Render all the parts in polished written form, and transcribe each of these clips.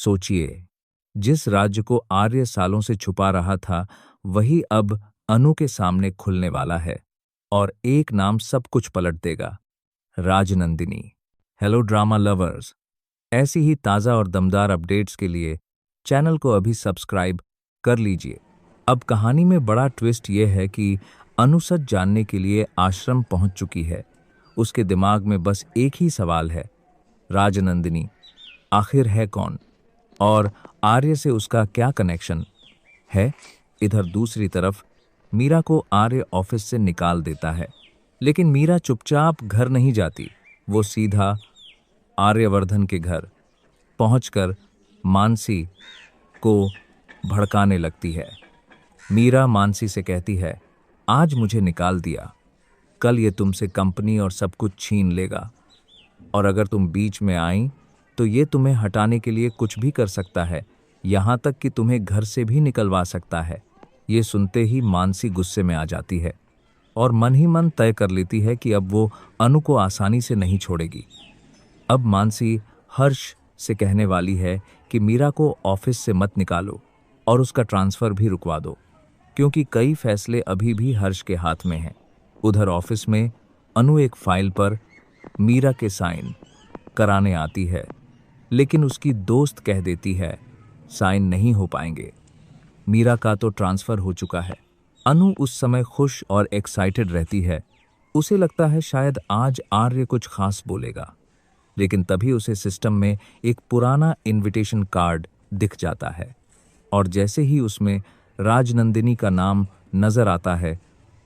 सोचिए, जिस राज्य को आर्य सालों से छुपा रहा था, वही अब अनु के सामने खुलने वाला है और एक नाम सब कुछ पलट देगा, राजनंदिनी। हेलो ड्रामा लवर्स, ऐसी ही ताज़ा और दमदार अपडेट्स के लिए चैनल को अभी सब्सक्राइब कर लीजिए। अब कहानी में बड़ा ट्विस्ट ये है कि अनु सच जानने के लिए आश्रम पहुंच चुकी है। उसके दिमाग में बस एक ही सवाल है, राजनंदिनी आखिर है कौन और आर्य से उसका क्या कनेक्शन है। इधर दूसरी तरफ मीरा को आर्य ऑफिस से निकाल देता है, लेकिन मीरा चुपचाप घर नहीं जाती। वो सीधा आर्यवर्धन के घर पहुंचकर मानसी को भड़काने लगती है। मीरा मानसी से कहती है, आज मुझे निकाल दिया, कल ये तुमसे कंपनी और सब कुछ छीन लेगा, और अगर तुम बीच में आई तो ये तुम्हें हटाने के लिए कुछ भी कर सकता है, यहाँ तक कि तुम्हें घर से भी निकलवा सकता है। ये सुनते ही मानसी गुस्से में आ जाती है और मन ही मन तय कर लेती है कि अब वो अनु को आसानी से नहीं छोड़ेगी। अब मानसी हर्ष से कहने वाली है कि मीरा को ऑफिस से मत निकालो और उसका ट्रांसफ़र भी रुकवा दो, क्योंकि कई फैसले अभी भी हर्ष के हाथ में हैं। उधर ऑफिस में अनु एक फाइल पर मीरा के साइन कराने आती है, लेकिन उसकी दोस्त कह देती है साइन नहीं हो पाएंगे, मीरा का तो ट्रांसफ़र हो चुका है। अनु उस समय खुश और एक्साइटेड रहती है। उसे लगता है शायद आज आर्य कुछ खास बोलेगा, लेकिन तभी उसे सिस्टम में एक पुराना इनविटेशन कार्ड दिख जाता है और जैसे ही उसमें राजनंदिनी का नाम नजर आता है,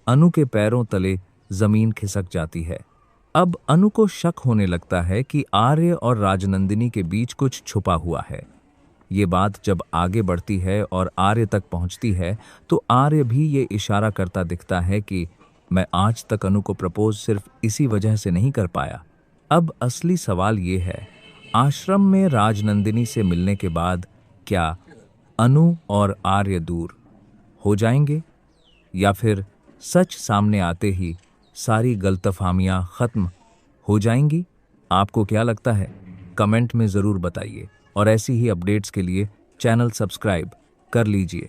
अनु के पैरों तले जमीन खिसक जाती है। अब अनु को शक होने लगता है कि आर्य और राजनंदिनी के बीच कुछ छुपा हुआ है। ये बात जब आगे बढ़ती है और आर्य तक पहुंचती है, तो आर्य भी ये इशारा करता दिखता है कि मैं आज तक अनु को प्रपोज सिर्फ इसी वजह से नहीं कर पाया। अब असली सवाल ये है, आश्रम में राजनंदिनी से मिलने के बाद क्या अनु और आर्य दूर हो जाएंगे, या फिर सच सामने आते ही सारी गलतफहमियां खत्म हो जाएंगी? आपको क्या लगता है? कमेंट में ज़रूर बताइए और ऐसी ही अपडेट्स के लिए चैनल सब्सक्राइब कर लीजिए।